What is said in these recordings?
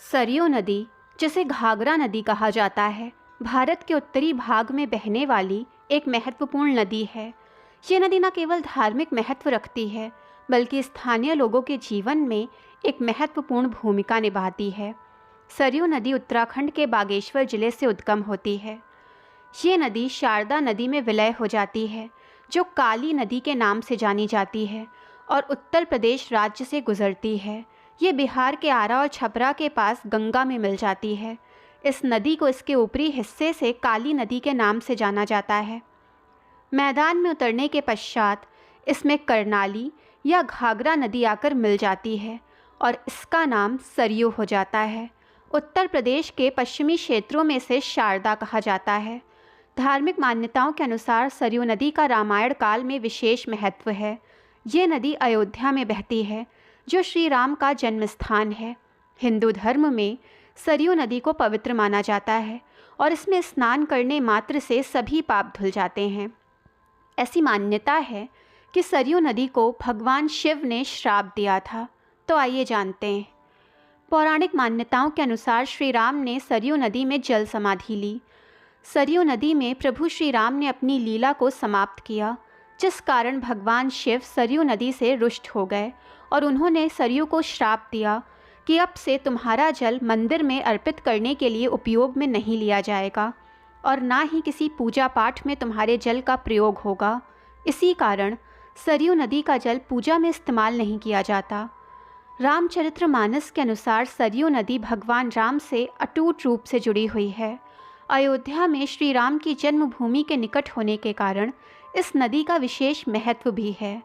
सरयू नदी, जिसे घाघरा नदी कहा जाता है, भारत के उत्तरी भाग में बहने वाली एक महत्वपूर्ण नदी है। ये नदी न केवल धार्मिक महत्व रखती है, बल्कि स्थानीय लोगों के जीवन में एक महत्वपूर्ण भूमिका निभाती है। सरयू नदी उत्तराखंड के बागेश्वर जिले से उद्गम होती है। ये नदी शारदा नदी में विलय हो जाती है, जो काली नदी के नाम से जानी जाती है, और उत्तर प्रदेश राज्य से गुजरती है। ये बिहार के आरा और छपरा के पास गंगा में मिल जाती है। इस नदी को इसके ऊपरी हिस्से से काली नदी के नाम से जाना जाता है। मैदान में उतरने के पश्चात इसमें करनाली या घाघरा नदी आकर मिल जाती है और इसका नाम सरयू हो जाता है। उत्तर प्रदेश के पश्चिमी क्षेत्रों में से शारदा कहा जाता है। धार्मिक मान्यताओं के अनुसार सरयू नदी का रामायण काल में विशेष महत्व है। ये नदी अयोध्या में बहती है, जो श्री राम का जन्म स्थान है। हिंदू धर्म में सरयू नदी को पवित्र माना जाता है और इसमें स्नान करने मात्र से सभी पाप धुल जाते हैं। ऐसी मान्यता है कि सरयू नदी को भगवान शिव ने श्राप दिया था। तो आइए जानते हैं। पौराणिक मान्यताओं के अनुसार श्री राम ने सरयू नदी में जल समाधि ली। सरयू नदी में प्रभु श्री राम ने अपनी लीला को समाप्त किया, जिस कारण भगवान शिव सरयू नदी से रुष्ट हो गए और उन्होंने सरयू को श्राप दिया कि अब से तुम्हारा जल मंदिर में अर्पित करने के लिए उपयोग में नहीं लिया जाएगा और ना ही किसी पूजा पाठ में तुम्हारे जल का प्रयोग होगा। इसी कारण सरयू नदी का जल पूजा में इस्तेमाल नहीं किया जाता। रामचरितमानस के अनुसार सरयू नदी भगवान राम से अटूट रूप से जुड़ी हुई है। अयोध्या में श्री राम की जन्मभूमि के निकट होने के कारण इस नदी का विशेष महत्व भी है।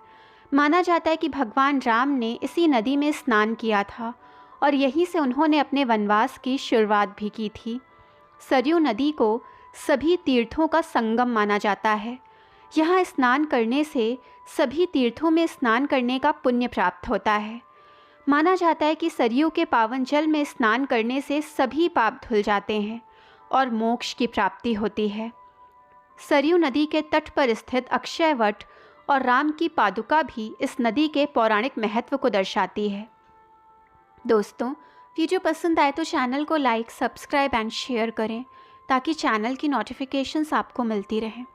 माना जाता है कि भगवान राम ने इसी नदी में स्नान किया था और यहीं से उन्होंने अपने वनवास की शुरुआत भी की थी। सरयू नदी को सभी तीर्थों का संगम माना जाता है। यहाँ स्नान करने से सभी तीर्थों में स्नान करने का पुण्य प्राप्त होता है। माना जाता है कि सरयू के पावन जल में स्नान करने से सभी पाप धुल जाते हैं और मोक्ष की प्राप्ति होती है। सरयू नदी के तट पर स्थित अक्षय वट और राम की पादुका भी इस नदी के पौराणिक महत्व को दर्शाती है। दोस्तों, वीडियो पसंद आए तो चैनल को लाइक, सब्सक्राइब एंड शेयर करें ताकि चैनल की नोटिफिकेशंस आपको मिलती रहें।